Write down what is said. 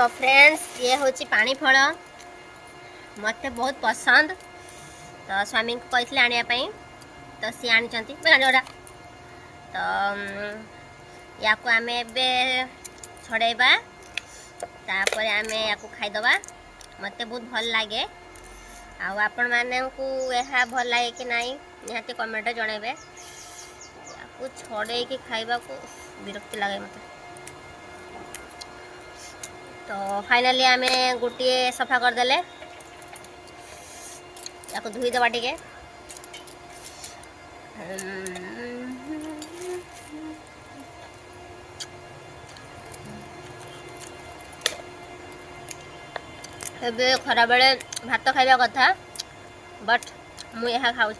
तो फ्रेंड्स ये हूँ पानी फल मत बहुत पसंद तो स्वामी को कहते आने तो सी आनी जोड़ा तो या आम छड़ेबा तापर आम या खाईदबा मत बहुत भल लगे आपण मानू यह भल लगे कि नहीं निहाती कमेंट जनइबे या छड़े कि खाइबा को विरक्ति लगे मत। तो फाइनली आम गोटे सफा करदे या धोई दबा टे खरा बेले भात खाइबा कथा बट मु यह खाऊँ।